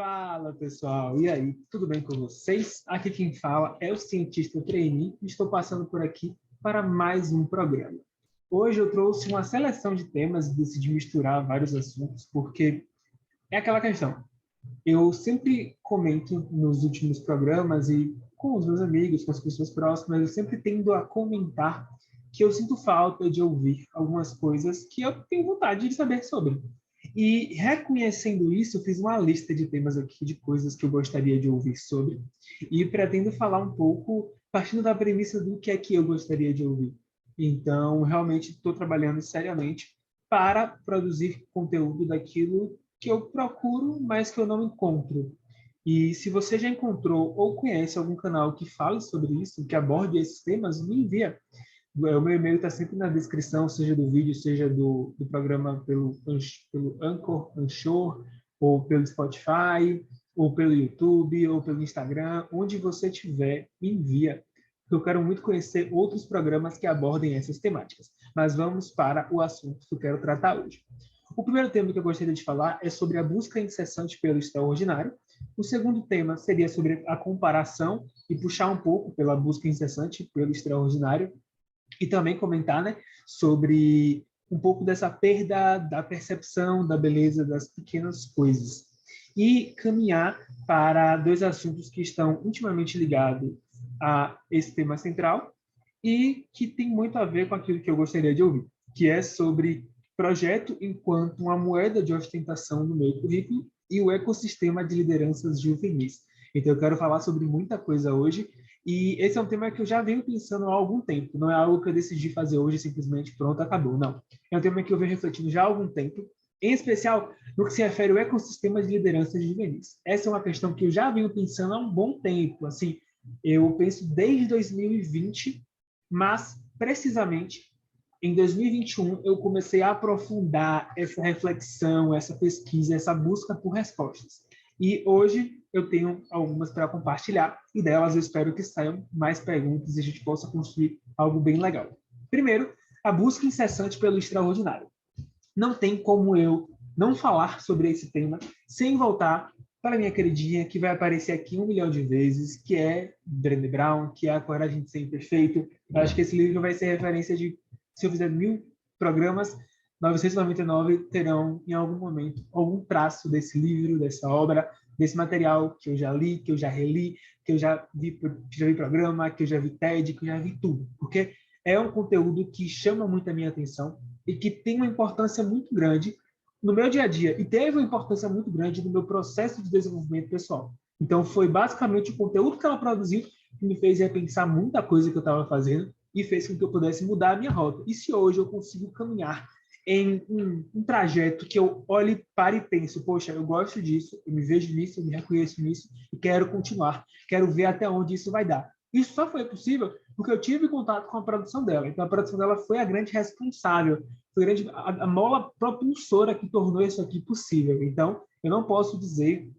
Fala, pessoal! E aí, tudo bem com vocês? Aqui quem fala é o cientista trainee e estou passando por aqui para mais um programa. Hoje eu trouxe uma seleção de temas e decidi misturar vários assuntos, porque é aquela questão. Eu sempre comento nos últimos programas e com os meus amigos, com as pessoas próximas, eu sempre tendo a comentar que eu sinto falta de ouvir algumas coisas que eu tenho vontade de saber sobre. E reconhecendo isso, eu fiz uma lista de temas aqui, de coisas que eu gostaria de ouvir sobre, e pretendo falar um pouco partindo da premissa do que é que eu gostaria de ouvir. Então, realmente estou trabalhando seriamente para produzir conteúdo daquilo que eu procuro, mas que eu não encontro. E se você já encontrou ou conhece algum canal que fale sobre isso, que aborde esses temas, me envia. O meu e-mail está sempre na descrição, seja do vídeo, seja do programa pelo Anchor, ou pelo Spotify, ou pelo YouTube, ou pelo Instagram, onde você tiver, me envia. Eu quero muito conhecer outros programas que abordem essas temáticas. Mas vamos para o assunto que eu quero tratar hoje. O primeiro tema que eu gostaria de falar é sobre a busca incessante pelo extraordinário. O segundo tema seria sobre a comparação e puxar um pouco pela busca incessante pelo extraordinário e também comentar, né, sobre um pouco dessa perda da percepção da beleza das pequenas coisas e caminhar para dois assuntos que estão intimamente ligados a esse tema central e que tem muito a ver com aquilo que eu gostaria de ouvir, que é sobre projeto enquanto uma moeda de ostentação no meu currículo e o ecossistema de lideranças juvenis. Então, eu quero falar sobre muita coisa hoje e esse é um tema que eu já venho pensando há algum tempo. Não é algo que eu decidi fazer hoje simplesmente pronto, acabou. Não. É um tema que eu venho refletindo já há algum tempo, em especial no que se refere ao ecossistema de lideranças juvenis. Essa é uma questão que eu já venho pensando há um bom tempo. Assim, eu penso desde 2020, mas precisamente em 2021 eu comecei a aprofundar essa reflexão, essa pesquisa, essa busca por respostas. E hoje eu tenho algumas para compartilhar, e delas eu espero que saiam mais perguntas e a gente possa construir algo bem legal. Primeiro, a busca incessante pelo extraordinário. Não tem como eu não falar sobre esse tema sem voltar para a minha queridinha, que vai aparecer aqui 1 milhão de vezes, que é Brené Brown, que é A Coragem de Ser Imperfeito. Eu acho que esse livro vai ser referência de, se eu fizer 1000 programas, 999 terão, em algum momento, algum traço desse livro, dessa obra, desse material que eu já li, que eu já reli, que eu já vi programa, que eu já vi TED, que eu já vi tudo. Porque é um conteúdo que chama muito a minha atenção e que tem uma importância muito grande no meu dia a dia e teve uma importância muito grande no meu processo de desenvolvimento pessoal. Então, foi basicamente o conteúdo que ela produziu que me fez repensar muita coisa que eu estava fazendo e fez com que eu pudesse mudar a minha rota. E se hoje eu consigo caminhar em um trajeto que eu olhe para e penso, poxa, eu gosto disso, eu me vejo nisso, eu me reconheço nisso e quero continuar, quero ver até onde isso vai dar. Isso só foi possível porque eu tive contato com a produção dela. Então, a produção dela foi a grande responsável, foi a mola propulsora que tornou isso aqui possível. Então, eu não posso dizer,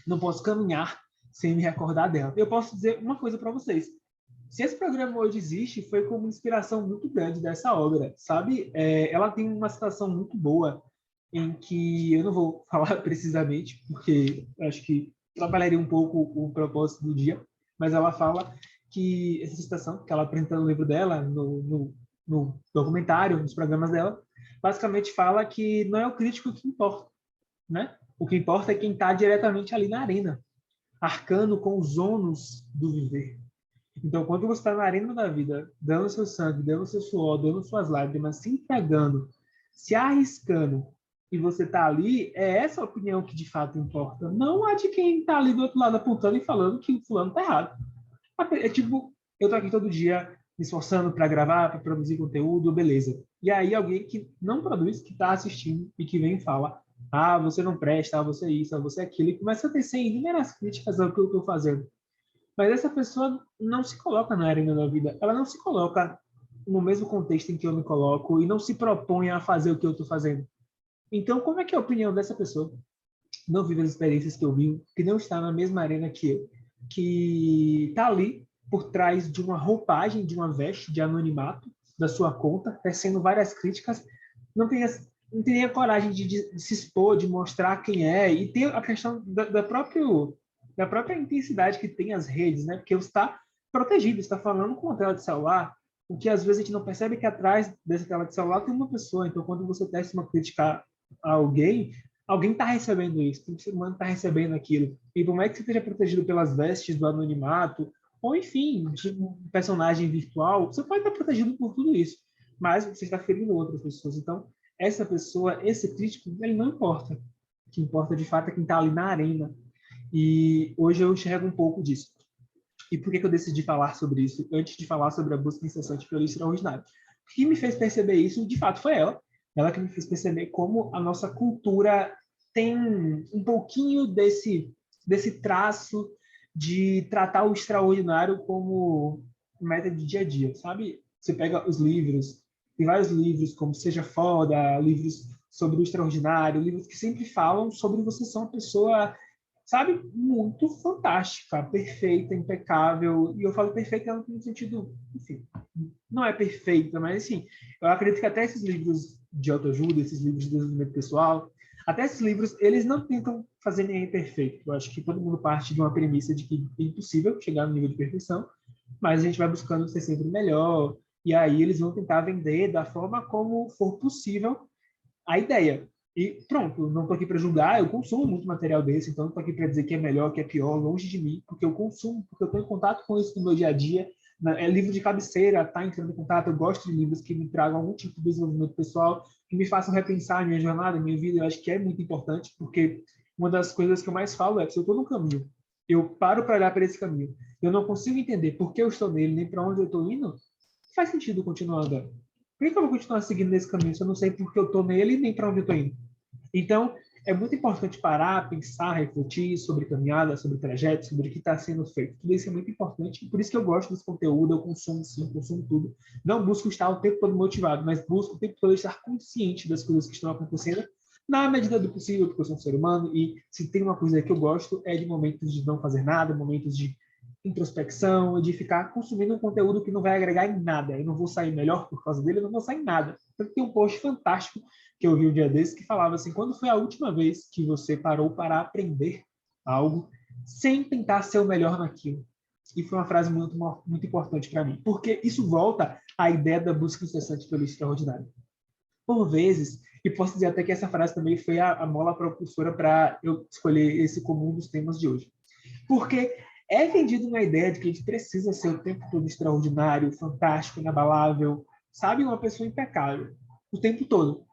não posso caminhar sem me recordar dela. Eu posso dizer uma coisa para vocês. Se esse programa hoje existe, foi como inspiração muito grande dessa obra, sabe? Ela tem uma citação muito boa em que eu não vou falar precisamente, porque acho que trabalharia um pouco o propósito do dia, mas ela fala que essa citação que ela apresenta no livro dela, no documentário, nos programas dela, basicamente fala que não é o crítico que importa, né? O que importa é quem está diretamente ali na arena, arcando com os ônus do viver. Então, quando você está na arena da vida, dando seu sangue, dando seu suor, dando suas lágrimas, se entregando, se arriscando, e você está ali, é essa opinião que de fato importa. Não a de quem está ali do outro lado apontando e falando que o fulano está errado. É tipo, eu estou aqui todo dia me esforçando para gravar, para produzir conteúdo, beleza. E aí alguém que não produz, que está assistindo e que vem e fala, ah, você não presta, ah, você é isso, ah, você é aquilo, e começa a tecer inúmeras críticas ao que eu estou fazendo. Mas essa pessoa não se coloca na arena da vida. Ela não se coloca no mesmo contexto em que eu me coloco e não se propõe a fazer o que eu estou fazendo. Então, como é que é a opinião dessa pessoa? Não vive as experiências que eu vivo, que não está na mesma arena que eu, que está ali por trás de uma roupagem, de uma veste de anonimato da sua conta, tecendo várias críticas, não tem não tem nem a coragem de se expor, de mostrar quem é, e tem a questão da própria intensidade que tem as redes, né? Porque você está protegido, está falando com uma tela de celular, o que às vezes a gente não percebe que atrás dessa tela de celular tem uma pessoa. Então, quando você testa uma crítica a alguém, alguém está recebendo isso, um ser humano está recebendo aquilo. E por mais que você esteja protegido pelas vestes do anonimato, ou enfim, de um personagem virtual, você pode estar protegido por tudo isso, mas você está ferindo outras pessoas. Então, essa pessoa, esse crítico, ele não importa. O que importa de fato é quem está ali na arena. E hoje eu enxergo um pouco disso. E por que eu decidi falar sobre isso antes de falar sobre a busca incessante pelo extraordinário? O que me fez perceber isso, de fato, foi ela. Ela que me fez perceber como a nossa cultura tem um pouquinho desse traço de tratar o extraordinário como meta de dia a dia, sabe? Você pega os livros, tem vários livros, como Seja Foda, livros sobre o extraordinário, livros que sempre falam sobre você ser uma pessoa, sabe, muito fantástica, perfeita, impecável. E eu falo perfeita no sentido, enfim, não é perfeita, mas assim, eu acredito que até esses livros de autoajuda, esses livros de desenvolvimento pessoal, até esses livros, eles não tentam fazer ninguém perfeito. Eu acho que todo mundo parte de uma premissa de que é impossível chegar no nível de perfeição, mas a gente vai buscando ser sempre melhor, e aí eles vão tentar vender da forma como for possível a ideia. E pronto, não estou aqui para julgar, eu consumo muito material desse, então não estou aqui para dizer que é melhor, que é pior, longe de mim, porque eu consumo, porque eu estou em contato com isso no meu dia a dia. É livro de cabeceira, tá entrando em contato, eu gosto de livros que me tragam algum tipo de desenvolvimento pessoal, que me façam repensar a minha jornada, a minha vida, eu acho que é muito importante, porque uma das coisas que eu mais falo é, se eu estou no caminho, eu paro para olhar para esse caminho, eu não consigo entender por que eu estou nele, nem para onde eu estou indo, faz sentido continuar andando. Por que eu vou continuar seguindo nesse caminho se eu não sei por que eu estou nele nem para onde eu estou indo? Então, é muito importante parar, pensar, refletir sobre caminhada, sobre trajeto, sobre o que está sendo feito. Tudo isso é muito importante. Por isso que eu gosto desse conteúdo, eu consumo sim, consumo tudo. Não busco estar o tempo todo motivado, mas busco o tempo todo estar consciente das coisas que estão acontecendo, na medida do possível, porque eu sou um ser humano, e se tem uma coisa que eu gosto, é de momentos de não fazer nada, momentos de introspecção, de ficar consumindo um conteúdo que não vai agregar em nada. Eu não vou sair melhor por causa dele, eu não vou sair em nada. Tem um post fantástico que eu vi um dia desse que falava assim: quando foi a última vez que você parou para aprender algo sem tentar ser o melhor naquilo? E foi uma frase muito, muito importante para mim, porque isso volta à ideia da busca incessante pelo extraordinário. Por vezes, e posso dizer até que essa frase também foi a mola propulsora para eu escolher esse como um dos temas de hoje. Porque é vendido uma ideia de que a gente precisa ser o tempo todo extraordinário, fantástico, inabalável, sabe? Uma pessoa impecável, o tempo todo.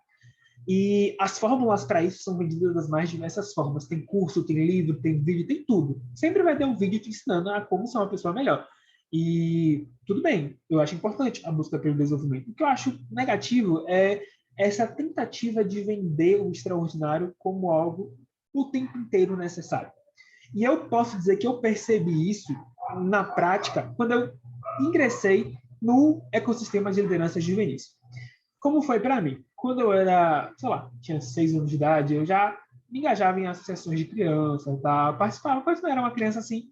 E as fórmulas para isso são vendidas das mais diversas formas. Tem curso, tem livro, tem vídeo, tem tudo. Sempre vai ter um vídeo te ensinando a como ser uma pessoa melhor. E tudo bem, eu acho importante a busca pelo desenvolvimento. O que eu acho negativo é essa tentativa de vender o extraordinário como algo o tempo inteiro necessário. E eu posso dizer que eu percebi isso na prática quando eu ingressei no ecossistema de liderança juvenis. Como foi para mim? Quando eu era, sei lá, tinha 6 anos de idade, eu já me engajava em associações de criança, tá? Participava, mas não era uma criança assim.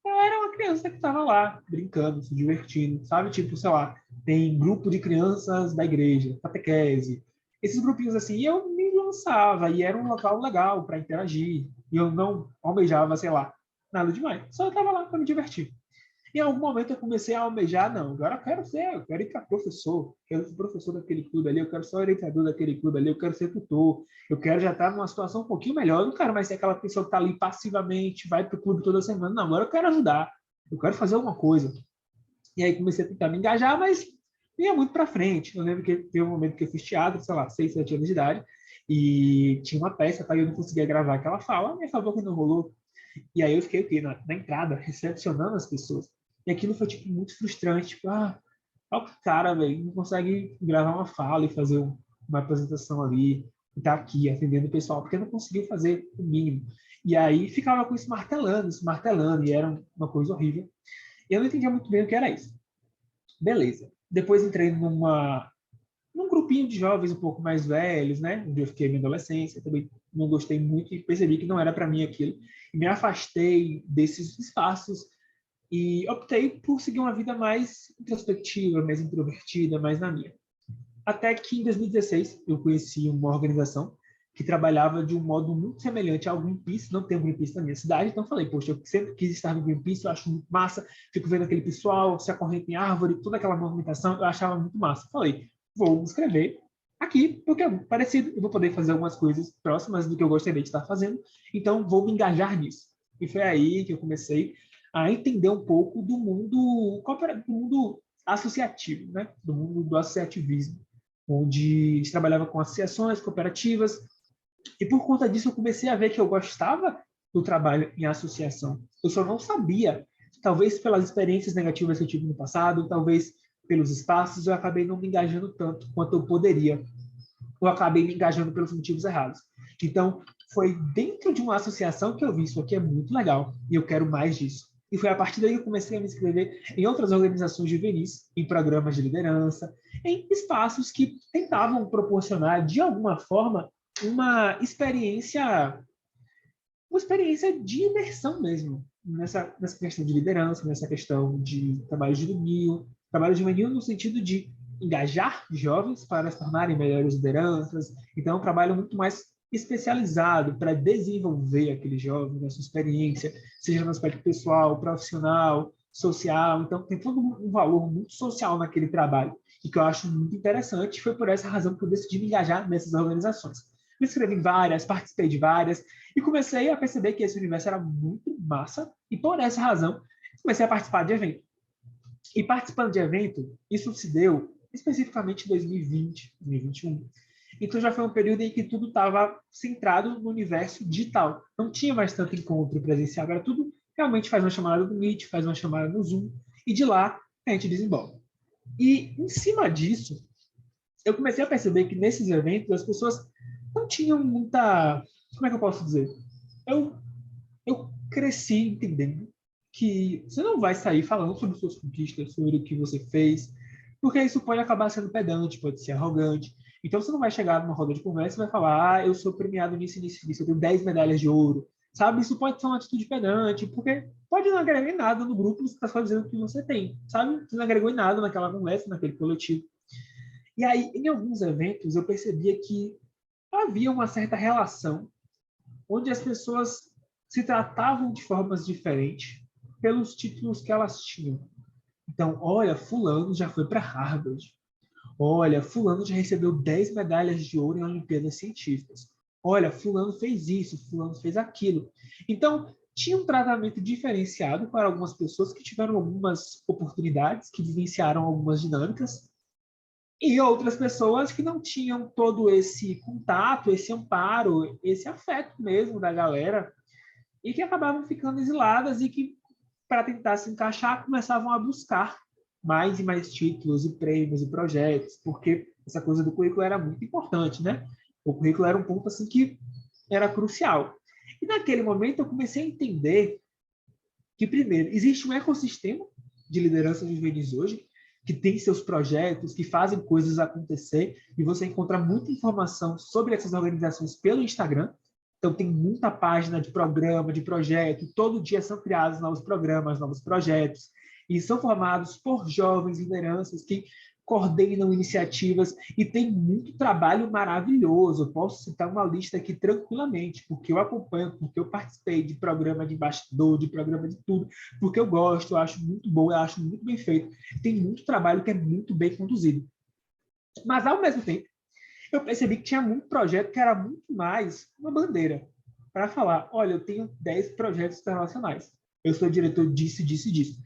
Eu era uma criança que estava lá, brincando, se divertindo, sabe? Tipo, sei lá, tem grupo de crianças da igreja, catequese, esses grupinhos assim, e eu me lançava, e era um local legal para interagir, e eu não almejava, sei lá, nada demais, só estava lá para me divertir. Em algum momento eu comecei a almejar, não, agora eu quero ir para professor, quero ser professor daquele clube ali, eu quero ser orientador daquele clube ali, eu quero ser tutor, eu quero já estar numa situação um pouquinho melhor, eu não quero mais ser aquela pessoa que está ali passivamente, vai para o clube toda semana, não, agora eu quero ajudar, eu quero fazer alguma coisa. E aí comecei a tentar me engajar, mas ia muito para frente. Eu lembro que teve um momento que eu fiz teatro, sei lá, 6, 7 anos de idade, e tinha uma peça, tá, e eu não conseguia gravar aquela fala, me falou que não rolou. E aí eu fiquei aqui na entrada, recepcionando as pessoas. E aquilo foi, tipo, muito frustrante. Tipo, olha o cara, velho, não consegue gravar uma fala e fazer uma apresentação ali, e tá aqui atendendo o pessoal, porque não conseguiu fazer o mínimo. E aí ficava com isso martelando, e era uma coisa horrível. E eu não entendia muito bem o que era isso. Beleza. Depois entrei num grupinho de jovens um pouco mais velhos, né? Onde eu fiquei minha adolescência, também não gostei muito e percebi que não era para mim aquilo. E me afastei desses espaços e optei por seguir uma vida mais introspectiva, mais introvertida, mais na minha. Até que em 2016 eu conheci uma organização que trabalhava de um modo muito semelhante ao Greenpeace. Não tem um Greenpeace na minha cidade, então falei, poxa, eu sempre quis estar no Greenpeace, eu acho muito massa, fico vendo aquele pessoal se acorrendo em árvore, toda aquela movimentação, eu achava muito massa. Falei, vou me inscrever aqui, porque é parecido, eu vou poder fazer algumas coisas próximas do que eu gostaria de estar fazendo, então vou me engajar nisso. E foi aí que eu comecei a entender um pouco do mundo associativo, né? Do mundo do associativismo, onde a gente trabalhava com associações, cooperativas, e por conta disso eu comecei a ver que eu gostava do trabalho em associação. Eu só não sabia, talvez pelas experiências negativas que eu tive no passado, talvez pelos espaços, eu acabei não me engajando tanto quanto eu poderia. Eu acabei me engajando pelos motivos errados. Então, foi dentro de uma associação que eu vi isso aqui é muito legal e eu quero mais disso. E foi a partir daí que eu comecei a me inscrever em outras organizações juvenis, em programas de liderança, em espaços que tentavam proporcionar, de alguma forma, uma experiência de imersão mesmo, nessa questão de liderança, nessa questão de trabalho juvenil no sentido de engajar jovens para se tornarem melhores lideranças. Então, é um trabalho muito mais especializado para desenvolver aquele jovem, a sua experiência, seja no aspecto pessoal, profissional, social. Então, tem todo um valor muito social naquele trabalho, e que eu acho muito interessante. Foi por essa razão que eu decidi me engajar nessas organizações. Me inscrevi em várias, participei de várias, e comecei a perceber que esse universo era muito massa, e por essa razão, comecei a participar de evento. E participando de evento, isso se deu especificamente em 2020, 2021. Então já foi um período em que tudo estava centrado no universo digital. Não tinha mais tanto encontro presencial, era tudo realmente faz uma chamada no Meet, faz uma chamada no Zoom, e de lá a gente desembola. E em cima disso, eu comecei a perceber que nesses eventos as pessoas não tinham muita... Como é que eu posso dizer? Eu, eu cresci entendendo que você não vai sair falando sobre suas conquistas, sobre o que você fez, porque isso pode acabar sendo pedante, pode ser arrogante. Então você não vai chegar numa roda de conversa e vai falar, eu sou premiado nisso, nisso, nisso, eu tenho 10 medalhas de ouro. Sabe? Isso pode ser uma atitude pedante, porque pode não agregar em nada no grupo, você está só dizendo o que você tem, sabe? Você não agregou em nada naquela conversa, naquele coletivo. E aí, em alguns eventos, eu percebia que havia uma certa relação onde as pessoas se tratavam de formas diferentes pelos títulos que elas tinham. Então, olha, fulano já foi para Harvard. Olha, fulano já recebeu 10 medalhas de ouro em Olimpíadas Científicas. Olha, fulano fez isso, fulano fez aquilo. Então, tinha um tratamento diferenciado para algumas pessoas que tiveram algumas oportunidades, que vivenciaram algumas dinâmicas, e outras pessoas que não tinham todo esse contato, esse amparo, esse afeto mesmo da galera, e que acabavam ficando exiladas e que, para tentar se encaixar, começavam a buscar mais e mais títulos e prêmios e projetos, porque essa coisa do currículo era muito importante, né? O currículo era um ponto assim que era crucial. E naquele momento eu comecei a entender que, primeiro, existe um ecossistema de liderança juvenis hoje, que tem seus projetos, que fazem coisas acontecer, e você encontra muita informação sobre essas organizações pelo Instagram. Então, tem muita página de programa, de projeto, todo dia são criados novos programas, novos projetos, e são formados por jovens lideranças que coordenam iniciativas, e tem muito trabalho maravilhoso. Eu posso citar uma lista aqui tranquilamente, porque eu acompanho, porque eu participei de programa de bastidor, de programa de tudo, porque eu gosto, eu acho muito bom, eu acho muito bem feito. Tem muito trabalho que é muito bem conduzido. Mas, ao mesmo tempo, eu percebi que tinha muito projeto que era muito mais uma bandeira para falar, olha, eu tenho 10 projetos internacionais, eu sou diretor disso, disso e disso.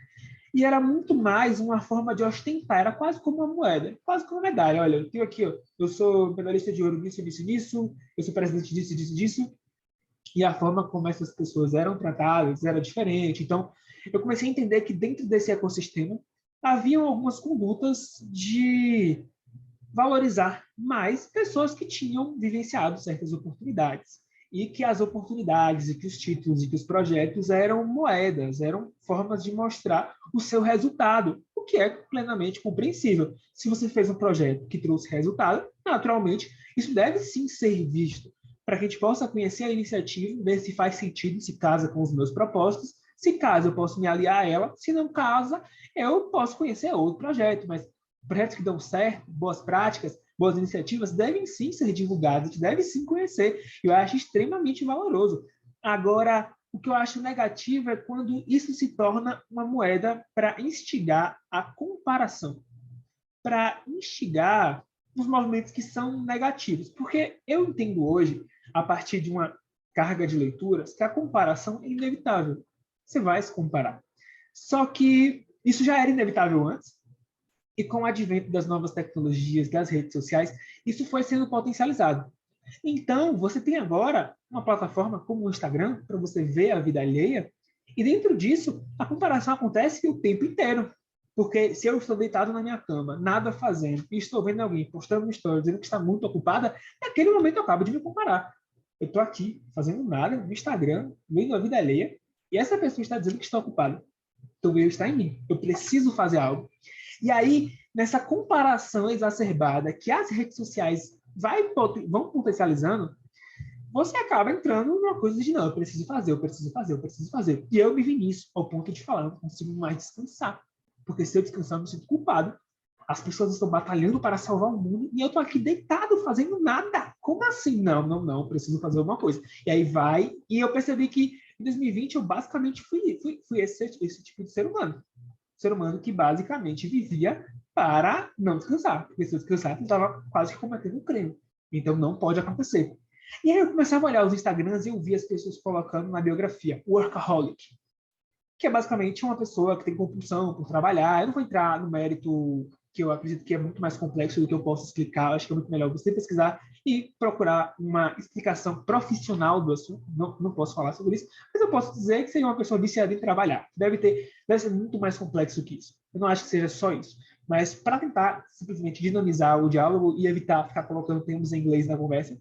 E era muito mais uma forma de ostentar, era quase como uma moeda, quase como uma medalha. Olha, eu tenho aqui, ó, eu sou medalhista de ouro nisso, nisso, nisso, eu sou presidente disso, disso, disso, e a forma como essas pessoas eram tratadas era diferente. Então, eu comecei a entender que dentro desse ecossistema haviam algumas condutas de valorizar mais pessoas que tinham vivenciado certas oportunidades. E que as oportunidades, e que os títulos, e que os projetos eram moedas, eram formas de mostrar o seu resultado, o que é plenamente compreensível. Se você fez um projeto que trouxe resultado, naturalmente, isso deve sim ser visto, para que a gente possa conhecer a iniciativa, ver se faz sentido, se casa com os meus propósitos, se casa, eu posso me aliar a ela, se não casa, eu posso conhecer outro projeto, mas projetos que dão certo, boas práticas, boas iniciativas devem sim ser divulgadas, a gente deve sim conhecer. Eu acho extremamente valoroso. Agora, o que eu acho negativo é quando isso se torna uma moeda para instigar a comparação, para instigar os movimentos que são negativos. Porque eu entendo hoje, a partir de uma carga de leituras, que a comparação é inevitável. Você vai se comparar. Só que isso já era inevitável antes, e com o advento das novas tecnologias, das redes sociais, isso foi sendo potencializado. Então, você tem agora uma plataforma como o Instagram para você ver a vida alheia, e dentro disso, a comparação acontece o tempo inteiro. Porque se eu estou deitado na minha cama, nada fazendo, e estou vendo alguém postando uma história dizendo que está muito ocupada, naquele momento eu acabo de me comparar. Eu estou aqui fazendo nada no Instagram, vendo a vida alheia, e essa pessoa está dizendo que está ocupada. Então, o erro está em mim. Eu preciso fazer algo. E aí, nessa comparação exacerbada que as redes sociais vão potencializando, você acaba entrando numa coisa de, não, eu preciso fazer, eu preciso fazer, eu preciso fazer. E eu me vi nisso, ao ponto de falar, eu não consigo mais descansar. Porque se eu descansar, eu me sinto culpado. As pessoas estão batalhando para salvar o mundo e eu estou aqui deitado, fazendo nada. Como assim? Não, não, não, preciso fazer alguma coisa. E aí vai, e eu percebi que em 2020 eu basicamente fui esse tipo de ser humano. Ser humano que basicamente vivia para não descansar. Porque se eu descansasse, eu estava quase que cometendo um crime. Então não pode acontecer. E aí eu começava a olhar os Instagrams e eu via as pessoas colocando na biografia workaholic, que é basicamente uma pessoa que tem compulsão por trabalhar. Eu não vou entrar no mérito, que eu acredito que é muito mais complexo do que eu posso explicar. Acho que é muito melhor você pesquisar e procurar uma explicação profissional do assunto. Não posso falar sobre isso, mas eu posso dizer que seria uma pessoa viciada em trabalhar. Deve ser muito mais complexo que isso. Eu não acho que seja só isso. Mas para tentar simplesmente dinamizar o diálogo e evitar ficar colocando termos em inglês na conversa,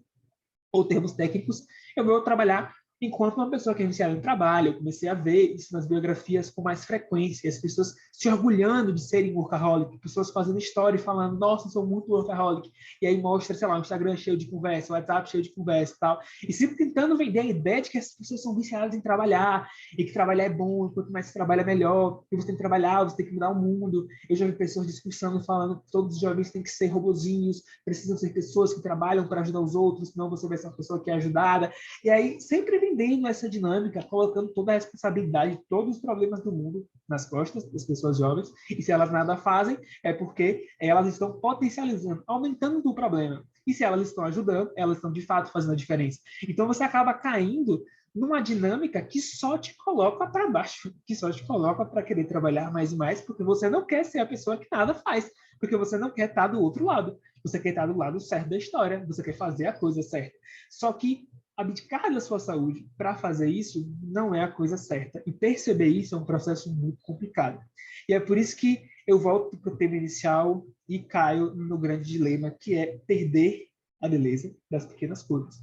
ou termos técnicos, eu vou trabalhar enquanto uma pessoa que é iniciada em trabalho. Eu comecei a ver isso nas biografias com mais frequência, as pessoas se orgulhando de serem workaholic, pessoas fazendo história e falando, nossa, eu sou muito workaholic, e aí mostra, sei lá, o Instagram cheio de conversa, o WhatsApp cheio de conversa e tal, e sempre tentando vender a ideia de que as pessoas são viciadas em trabalhar, e que trabalhar é bom, e quanto mais você trabalha, melhor, e você tem que trabalhar, você tem que mudar o mundo. Eu já vi pessoas discursando, falando que todos os jovens têm que ser robozinhos, precisam ser pessoas que trabalham para ajudar os outros, senão você vai ser uma pessoa que é ajudada. E aí, sempre vendendo essa dinâmica, colocando toda a responsabilidade de todos os problemas do mundo nas costas das pessoas jovens, e se elas nada fazem, é porque elas estão potencializando, aumentando o problema. E se elas estão ajudando, elas estão de fato fazendo a diferença. Então você acaba caindo numa dinâmica que só te coloca para baixo, que só te coloca para querer trabalhar mais e mais, porque você não quer ser a pessoa que nada faz, porque você não quer estar do outro lado, você quer estar do lado certo da história, você quer fazer a coisa certa. Só que abdicar da sua saúde para fazer isso não é a coisa certa. E perceber isso é um processo muito complicado. E é por isso que eu volto para o tema inicial e caio no grande dilema, que é perder a beleza das pequenas coisas.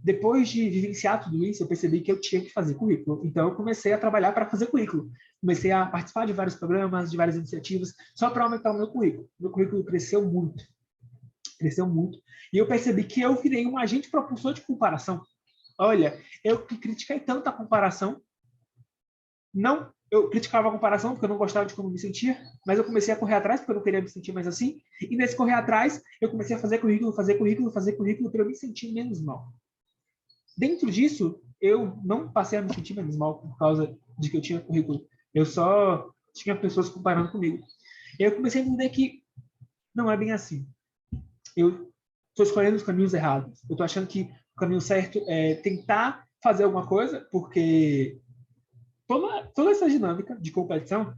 Depois de vivenciar tudo isso, eu percebi que eu tinha que fazer currículo. Então, eu comecei a trabalhar para fazer currículo. Comecei a participar de vários programas, de várias iniciativas, só para aumentar o meu currículo. Meu currículo cresceu muito. Cresceu muito. E eu percebi que eu virei um agente propulsor de comparação. Olha, eu critiquei tanto a comparação. Não, eu criticava a comparação porque eu não gostava de como me sentia, mas eu comecei a correr atrás porque eu não queria me sentir mais assim. E nesse correr atrás, eu comecei a fazer currículo para eu me sentir menos mal. Dentro disso, eu não passei a me sentir menos mal por causa de que eu tinha currículo. Eu só tinha pessoas comparando comigo. E eu comecei a entender que não é bem assim. Eu estou escolhendo os caminhos errados. Eu estou achando que o caminho certo é tentar fazer alguma coisa, porque toda essa dinâmica de competição,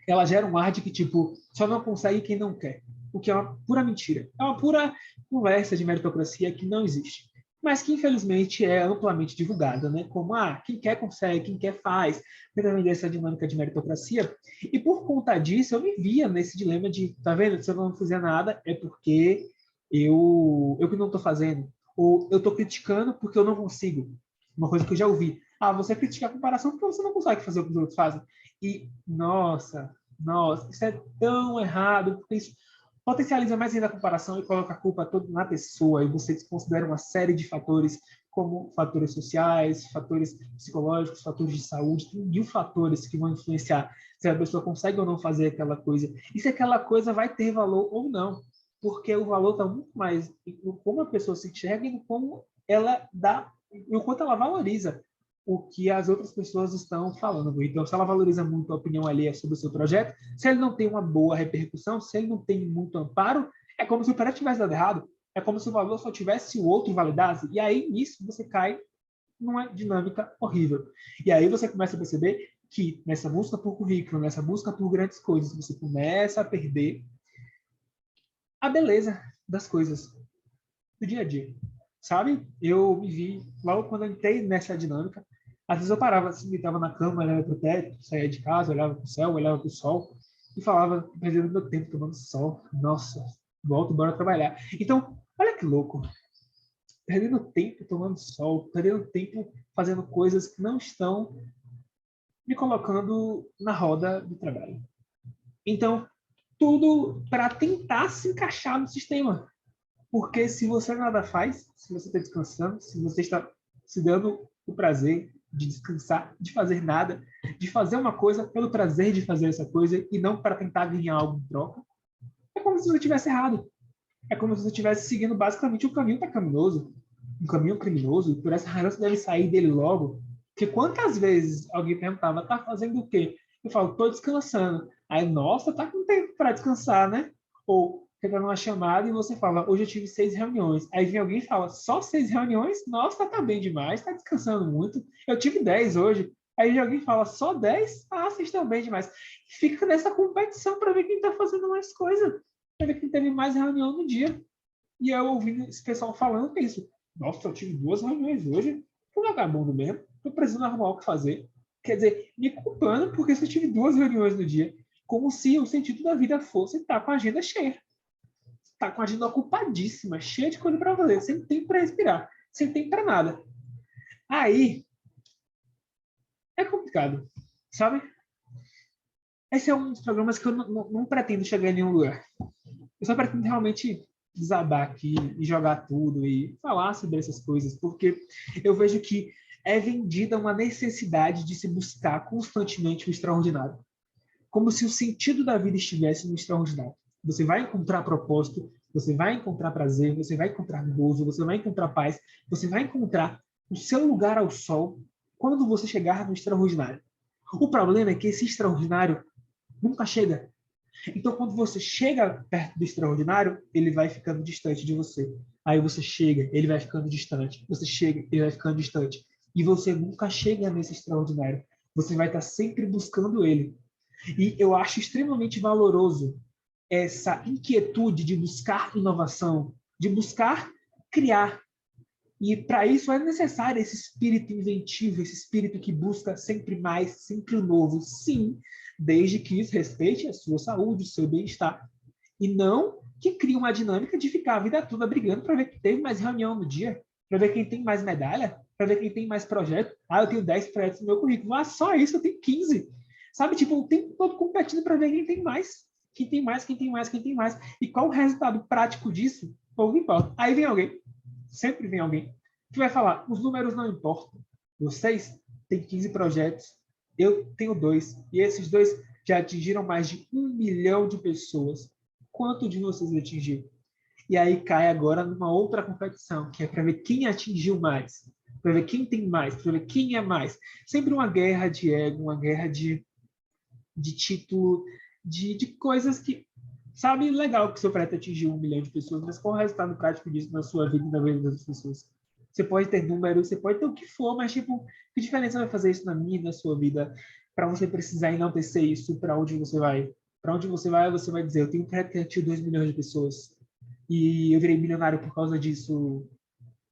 ela gera um ar de que, tipo, só não consegue quem não quer. O que é uma pura mentira. É uma pura conversa de meritocracia que não existe. Mas que, infelizmente, é amplamente divulgada, né? Como, quem quer consegue, quem quer faz, tenta vender essa dinâmica de meritocracia. E por conta disso, eu me via nesse dilema de, tá vendo? Se eu não fizer nada, é porque eu que não estou fazendo. Ou eu estou criticando porque eu não consigo. Uma coisa que eu já ouvi. Você critica a comparação porque você não consegue fazer o que os outros fazem. E, nossa, isso é tão errado, porque isso potencializa mais ainda a comparação e coloca a culpa toda na pessoa, e você desconsidera uma série de fatores, como fatores sociais, fatores psicológicos, fatores de saúde, tem mil fatores que vão influenciar se a pessoa consegue ou não fazer aquela coisa, e se aquela coisa vai ter valor ou não. porque o valor está muito mais em como a pessoa se enxerga e em como ela dá, e o quanto ela valoriza o que as outras pessoas estão falando. Então, se ela valoriza muito a opinião alheia sobre o seu projeto, se ele não tem uma boa repercussão, se ele não tem muito amparo, é como se o projeto tivesse dado errado. É como se o valor só tivesse se o outro validasse. E aí, nisso, você cai numa dinâmica horrível. E aí você começa a perceber que nessa busca por currículo, nessa busca por grandes coisas, você começa a perder a beleza das coisas do dia a dia. Sabe? Eu me vi, logo quando eu entrei nessa dinâmica, às vezes eu parava assim, estava na cama, olhava para o teto, saía de casa, olhava para o céu, olhava para o sol e falava, perdendo meu tempo tomando sol. Nossa, volto, bora trabalhar. Então, olha que louco. Perdendo tempo tomando sol, perdendo tempo fazendo coisas que não estão me colocando na roda do trabalho. Então, tudo para tentar se encaixar no sistema. Porque se você nada faz, se você está descansando, se você está se dando o prazer de descansar, de fazer nada, de fazer uma coisa pelo prazer de fazer essa coisa e não para tentar ganhar algo em troca, é como se você tivesse errado. É como se você estivesse seguindo basicamente um caminho pecaminoso, um caminho criminoso, e por essa razão você deve sair dele logo. Porque quantas vezes alguém perguntava, tá fazendo o quê? Eu falo, tô descansando. Aí, nossa, tá com tempo para descansar, né? Ou pegando uma chamada e você fala, hoje eu tive 6 reuniões. Aí vem alguém e fala, só 6 reuniões? Nossa, tá bem demais, tá descansando muito. Eu tive 10 hoje. Aí alguém fala, só 10? Ah, vocês estão bem demais. Fica nessa competição para ver quem tá fazendo mais coisa. Para ver quem teve mais reunião no dia. E eu ouvindo esse pessoal falando isso. Nossa, eu tive 2 reuniões hoje. Fui vagabundo mesmo. Tô precisando arrumar o que fazer. Quer dizer, me culpando porque eu tive 2 reuniões no dia. Como se o sentido da vida fosse estar com a agenda cheia. Tá com a agenda ocupadíssima, cheia de coisa para fazer, sem tempo para respirar, sem tempo para nada. Aí é complicado, sabe? Esse é um dos programas que eu não pretendo chegar em nenhum lugar. Eu só pretendo realmente desabar aqui e jogar tudo e falar sobre essas coisas, porque eu vejo que é vendida uma necessidade de se buscar constantemente o extraordinário, como se o sentido da vida estivesse no extraordinário. Você vai encontrar propósito, você vai encontrar prazer, você vai encontrar gozo, você vai encontrar paz, você vai encontrar o seu lugar ao sol quando você chegar no extraordinário. O problema é que esse extraordinário nunca chega. Então, quando você chega perto do extraordinário, ele vai ficando distante de você. Aí você chega, ele vai ficando distante. Você chega, ele vai ficando distante. E você nunca chega nesse extraordinário. Você vai estar sempre buscando ele. E eu acho extremamente valoroso essa inquietude de buscar inovação, de buscar criar. E para isso é necessário esse espírito inventivo, esse espírito que busca sempre mais, sempre o novo. Sim, desde que isso respeite a sua saúde, o seu bem-estar. E não que crie uma dinâmica de ficar a vida toda brigando para ver quem teve mais reunião no dia, para ver quem tem mais medalha, para ver quem tem mais projeto. Ah, eu tenho 10 projetos no meu currículo. Ah, só isso eu tenho 15. Sabe, tipo, o tempo todo competindo para ver quem tem mais. Quem tem mais, quem tem mais, quem tem mais. E qual o resultado prático disso? Pouco importa. Aí vem alguém, sempre vem alguém, que vai falar, os números não importam. Vocês têm 15 projetos, eu tenho 2. E esses 2 já atingiram mais de 1 milhão de pessoas. Quanto de vocês atingiu? E aí cai agora numa outra competição, que é para ver quem atingiu mais, para ver quem tem mais, para ver quem é mais. Sempre uma guerra de ego, uma guerra de título, de coisas que, sabe, legal que seu projeto atingiu 1 milhão de pessoas, mas qual é o resultado prático disso na sua vida e na vida das pessoas? Você pode ter números, você pode ter o que for, mas, tipo, que diferença vai fazer isso na minha e na sua vida para você precisar enaltecer isso para onde você vai? Para onde você vai dizer, eu tenho um projeto que atingiu 2 milhões de pessoas e eu virei milionário por causa disso.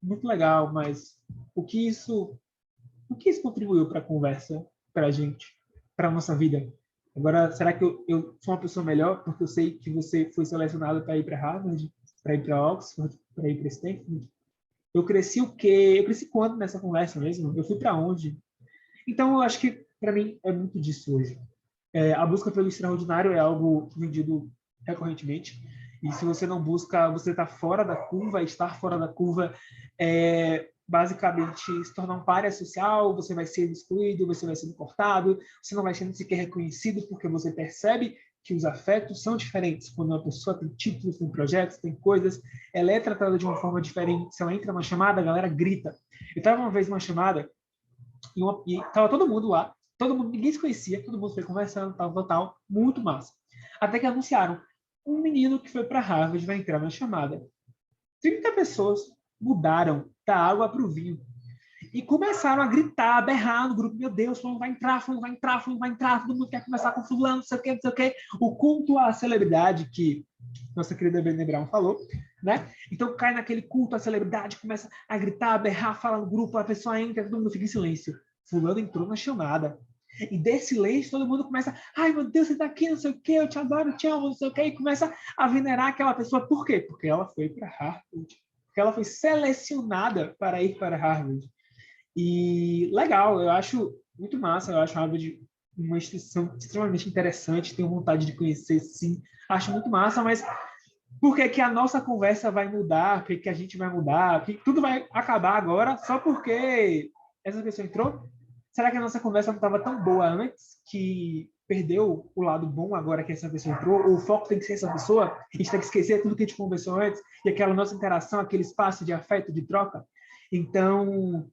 Muito legal, mas o que isso, o que isso contribuiu para a conversa, para a gente, para a nossa vida? Agora, será que eu sou uma pessoa melhor porque eu sei que você foi selecionado para ir para Harvard, para ir para Oxford, para ir para Stanford? Eu cresci o quê? Eu cresci quando nessa conversa mesmo? Eu fui para onde? Então, eu acho que, para mim, é muito disso hoje. A busca pelo extraordinário é algo vendido recorrentemente. E se você não busca, você está fora da curva. Estar fora da curva é basicamente se tornar um pária social, você vai ser excluído, você vai ser cortado, você não vai ser sequer reconhecido porque você percebe que os afetos são diferentes. Quando uma pessoa tem títulos, tem projetos, tem coisas, ela é tratada de uma forma diferente. Se ela entra numa chamada, a galera grita. Eu estava uma vez numa chamada e estava todo mundo lá, todo mundo, ninguém se conhecia, todo mundo foi conversando, tal, muito massa. Até que anunciaram, um menino que foi para Harvard vai entrar na chamada. 30 pessoas mudaram da água para o vinho. E começaram a gritar, a berrar no grupo, meu Deus, fulano vai entrar, fulano vai entrar, fulano vai entrar, todo mundo quer conversar com fulano, não sei o quê, não sei o quê. O culto à celebridade que nossa querida Brené Brown falou, né? Então cai naquele culto à celebridade, começa a gritar, a berrar, fala no grupo, a pessoa entra, todo mundo fica em silêncio. Fulano entrou na chamada. E desse silêncio, todo mundo começa, ai meu Deus, você tá aqui, não sei o quê, eu te adoro, eu te amo, não sei o quê, e começa a venerar aquela pessoa. Por quê? Porque ela foi para Harvard. Porque ela foi selecionada para ir para Harvard. E legal, eu acho muito massa, eu acho Harvard uma instituição extremamente interessante, tenho vontade de conhecer, sim, acho muito massa, mas por que que a nossa conversa vai mudar? Por que que a gente vai mudar? Que tudo vai acabar agora só porque essa pessoa entrou? Será que a nossa conversa não estava tão boa antes que perdeu o lado bom agora que essa pessoa entrou? O foco tem que ser essa pessoa? A gente tem que esquecer tudo que a gente conversou antes e aquela nossa interação, aquele espaço de afeto, de troca? Então,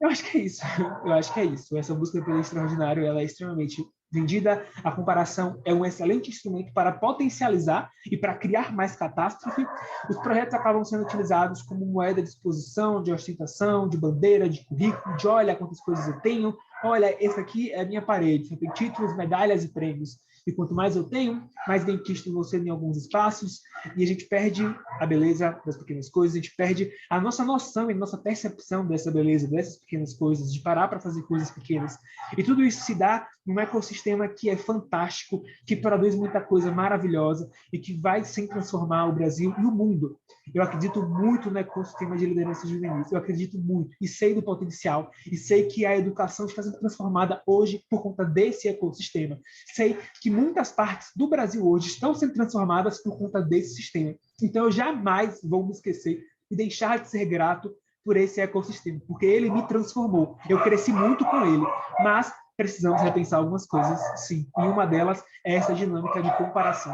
eu acho que é isso. Eu acho que é isso. Essa busca pelo extraordinário, ela é extremamente vendida. A comparação é um excelente instrumento para potencializar e para criar mais catástrofe. Os projetos acabam sendo utilizados como moeda de exposição, de ostentação, de bandeira, de currículo, de olha quantas coisas eu tenho, olha, esse aqui é a minha parede, só tem títulos, medalhas e prêmios. E quanto mais eu tenho, mais dentista eu vou ser em alguns espaços, e a gente perde a beleza das pequenas coisas, a gente perde a nossa noção e nossa percepção dessa beleza, dessas pequenas coisas, de parar para fazer coisas pequenas. E tudo isso se dá num ecossistema que é fantástico, que produz muita coisa maravilhosa e que vai sim transformar o Brasil e o mundo. Eu acredito muito no ecossistema de liderança juvenil, eu acredito muito e sei do potencial, e sei que a educação está sendo transformada hoje por conta desse ecossistema. Sei que muitas partes do Brasil hoje estão sendo transformadas por conta desse sistema. Então eu jamais vou me esquecer e deixar de ser grato por esse ecossistema, porque ele me transformou. Eu cresci muito com ele, mas precisamos repensar algumas coisas, sim. E uma delas é essa dinâmica de comparação.